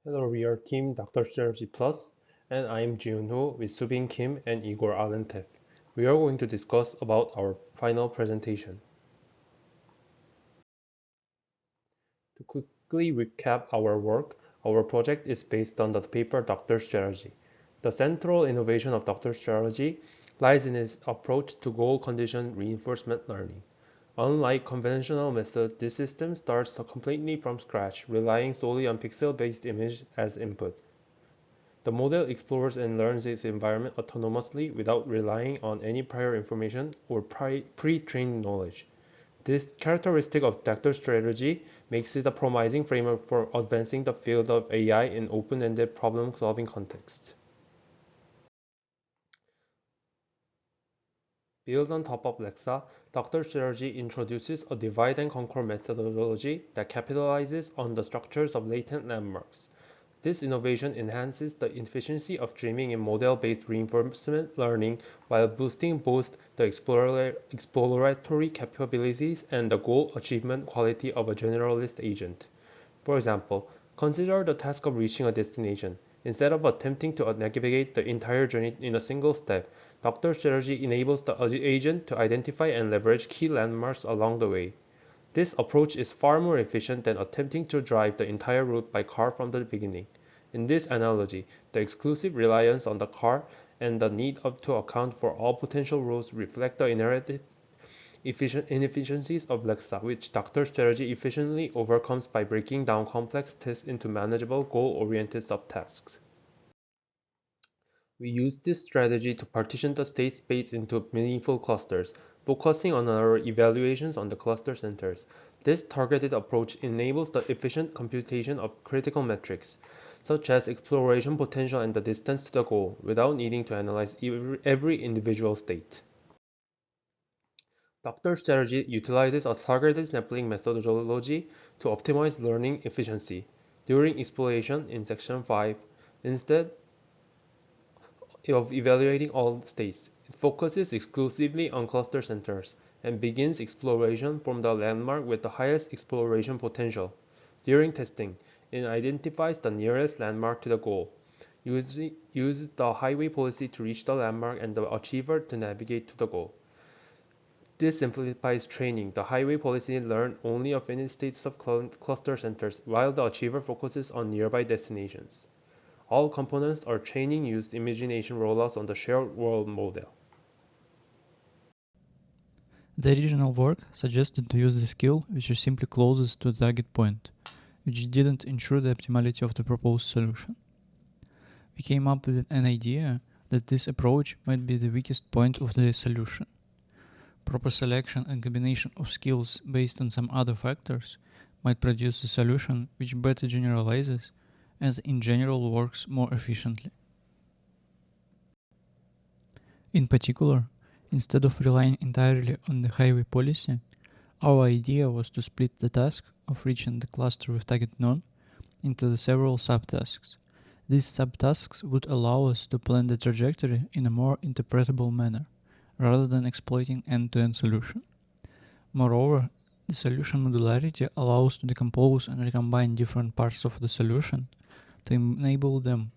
Hello, we are Team Dr. Strategy Plus, and I am Jiun Ho with Subin Kim and Igor Alentev. We are going to discuss about our final presentation. To quickly recap our work, our project is based on the paper Dr. Strategy. The central innovation of Dr. Strategy lies in its approach to goal condition reinforcement learning. Unlike conventional methods, this system starts completely from scratch, relying solely on pixel-based image as input. The model explores and learns its environment autonomously without relying on any prior information or pre-trained knowledge. This characteristic of Dr. Strategy makes it a promising framework for advancing the field of AI in open-ended problem-solving contexts. Built on top of Lexa, Dr. Strategy introduces a divide and conquer methodology that capitalizes on the structures of latent landmarks. This innovation enhances the efficiency of dreaming in model-based reinforcement learning while boosting both the exploratory capabilities and the goal achievement quality of a generalist agent. For example, consider the task of reaching a destination. Instead of attempting to navigate the entire journey in a single step, Dr. Strategy enables the agent to identify and leverage key landmarks along the way. This approach is far more efficient than attempting to drive the entire route by car from the beginning. In this analogy, the exclusive reliance on the car and the need to account for all potential routes reflect the inherent inefficiencies of Lexa, which Dr. Strategy efficiently overcomes by breaking down complex tests into manageable, goal-oriented subtasks. We use this strategy to partition the state space into meaningful clusters, focusing on our evaluations on the cluster centers. This targeted approach enables the efficient computation of critical metrics, such as exploration potential and the distance to the goal, without needing to analyze every individual state. Dr. Strategy utilizes a targeted sampling methodology to optimize learning efficiency. During exploration in section 5, instead of evaluating all states, it focuses exclusively on cluster centers and begins exploration from the landmark with the highest exploration potential. During testing, it identifies the nearest landmark to the goal, uses the highway policy to reach the landmark and the achiever to navigate to the goal. This simplifies training. The highway policy learns only affinity states of cluster centers, while the achiever focuses on nearby destinations. All components are training used imagination rollouts on the shared world model. The original work suggested to use the skill which is simply closest to the target point, which didn't ensure the optimality of the proposed solution. We came up with an idea that this approach might be the weakest point of the solution. Proper selection and combination of skills based on some other factors might produce a solution which better generalizes and in general works more efficiently. In particular, instead of relying entirely on the highway policy, our idea was to split the task of reaching the cluster with target node into the several subtasks. These subtasks would allow us to plan the trajectory in a more interpretable manner, rather than exploiting end-to-end solution. Moreover, the solution modularity allows to decompose and recombine different parts of the solution to enable them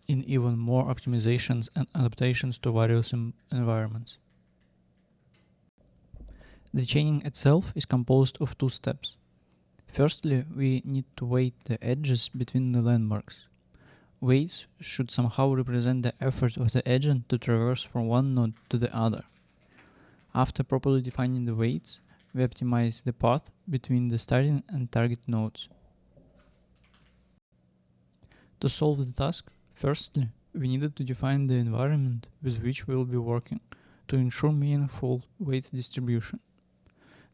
in even more optimizations and adaptations to various environments. The chaining itself is composed of two steps. Firstly, we need to weight the edges between the landmarks. Weights should somehow represent the effort of the agent to traverse from one node to the other. After properly defining the weights, we optimize the path between the starting and target nodes. To solve the task, firstly, we needed to define the environment with which we will be working to ensure meaningful weight distribution.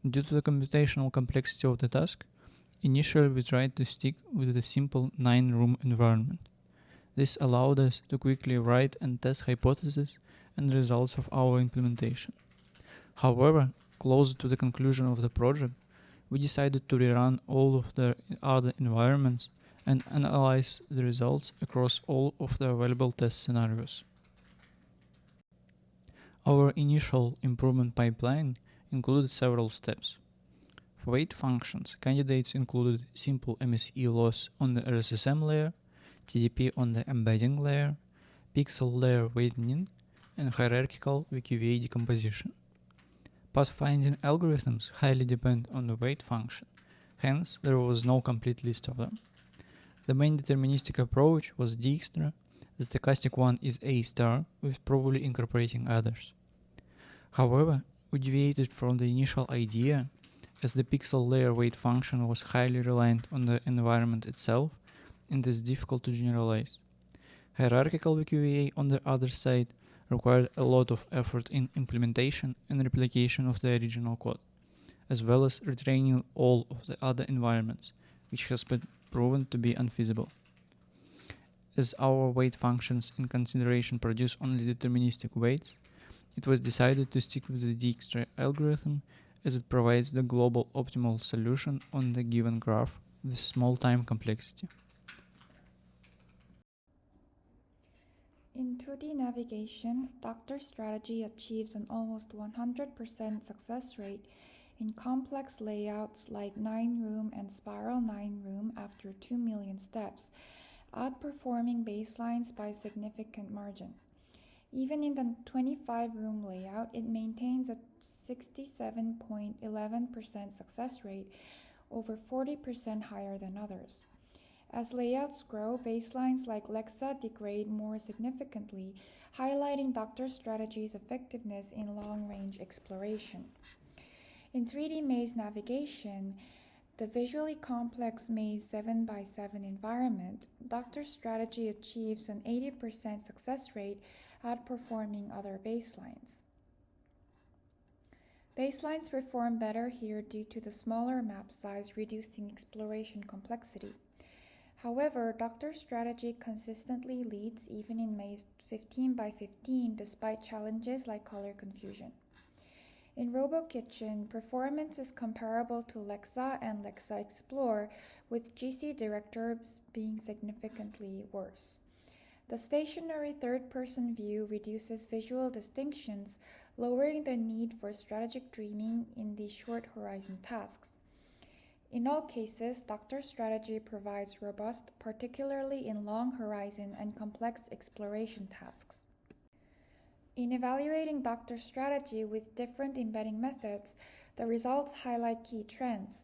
Due to the computational complexity of the task, initially we tried to stick with the simple 9-room environment. This allowed us to quickly write and test hypotheses and results of our implementation. However, closer to the conclusion of the project, we decided to rerun all of the other environments and analyze the results across all of the available test scenarios. Our initial improvement pipeline included several steps. For weight functions, candidates included simple MSE loss on the RSSM layer, TDP on the embedding layer, pixel layer weighting, and hierarchical VQVA decomposition. Pathfinding algorithms highly depend on the weight function, hence there was no complete list of them. The main deterministic approach was Dijkstra, the stochastic one is A star, with probably incorporating others. However, we deviated from the initial idea, as the pixel layer weight function was highly reliant on the environment itself and is difficult to generalize. Hierarchical VQVA, on the other side, required a lot of effort in implementation and replication of the original code, as well as retraining all of the other environments, which has been proven to be unfeasible. As our weight functions in consideration produce only deterministic weights, it was decided to stick with the Dijkstra algorithm, as it provides the global optimal solution on the given graph with small time complexity. In 2D navigation, Doctor Strategy achieves an almost 100% success rate in complex layouts like 9-room and spiral 9-room after 2 million steps, outperforming baselines by a significant margin. Even in the 25-room layout, it maintains a 67.11% success rate, over 40% higher than others. As layouts grow, baselines like Lexa degrade more significantly, highlighting Doctor Strategy's effectiveness in long-range exploration. In 3D maze navigation, the visually complex maze 7x7 environment, Doctor Strategy achieves an 80% success rate, outperforming other baselines. Baselines perform better here due to the smaller map size, reducing exploration complexity. However, Doctor Strategy consistently leads even in maze 15x15 despite challenges like color confusion. In RoboKitchen, performance is comparable to Lexa and Lexa Explore, with GC Director being significantly worse. The stationary third-person view reduces visual distinctions, lowering the need for strategic dreaming in these short horizon tasks. In all cases, Doctor Strategy provides robust, particularly in long horizon and complex exploration tasks. In evaluating Doctor Strategy with different embedding methods, the results highlight key trends.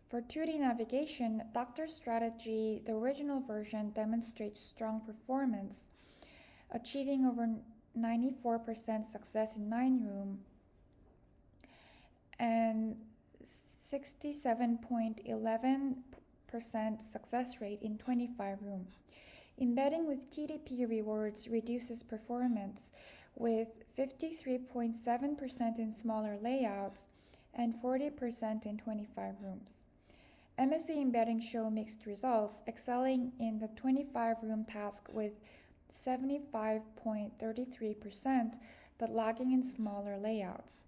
For 2D navigation, Doctor Strategy, the original version, demonstrates strong performance, achieving over 94% success in 9-room and 67.11% success rate in 25-room. Embedding with TDP rewards reduces performance, with 53.7% in smaller layouts and 40% in 25 rooms. MSE embedding show mixed results, excelling in the 25-room task with 75.33%, but lagging in smaller layouts.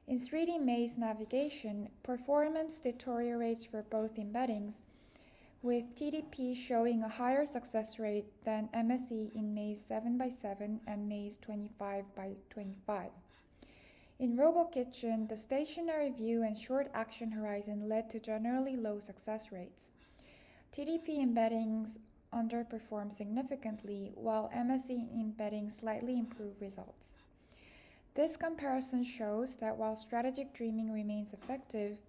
In 3D maze navigation, performance deteriorates for both embeddings, with TDP showing a higher success rate than MSE in maze 7x7 and maze 25x25. In RoboKitchen, the stationary view and short action horizon led to generally low success rates. TDP embeddings underperform significantly, while MSE embeddings slightly improve results. This comparison shows that while strategic dreaming remains effective,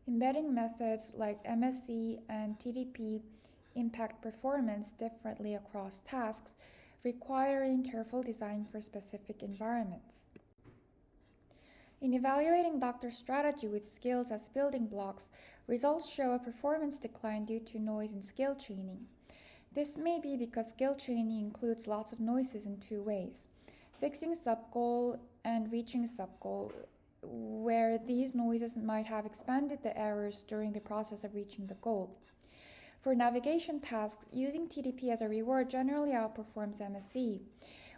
embedding methods like MSE and TDP impact performance differently across tasks, requiring careful design for specific environments. In evaluating Doctor Strategy with skills as building blocks, results show a performance decline due to noise and skill chaining. This may be because skill chaining includes lots of noises in two ways: fixing subgoal and reaching subgoal, where these noises might have expanded the errors during the process of reaching the goal. For navigation tasks, using TDP as a reward generally outperforms MSE.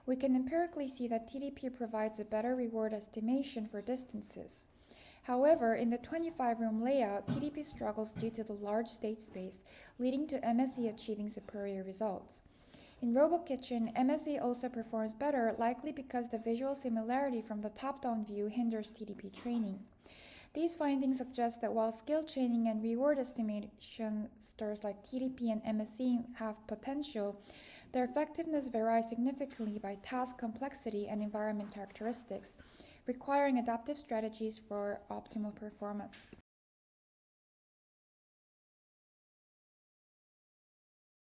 We can empirically see that TDP provides a better reward estimation for distances. However, in the 25-room layout, TDP struggles due to the large state space, leading to MSE achieving superior results. In RoboKitchen, MSE also performs better, likely because the visual similarity from the top-down view hinders TDP training. These findings suggest that while skill training and reward estimation stores like TDP and MSE have potential, their effectiveness varies significantly by task complexity and environment characteristics, requiring adaptive strategies for optimal performance.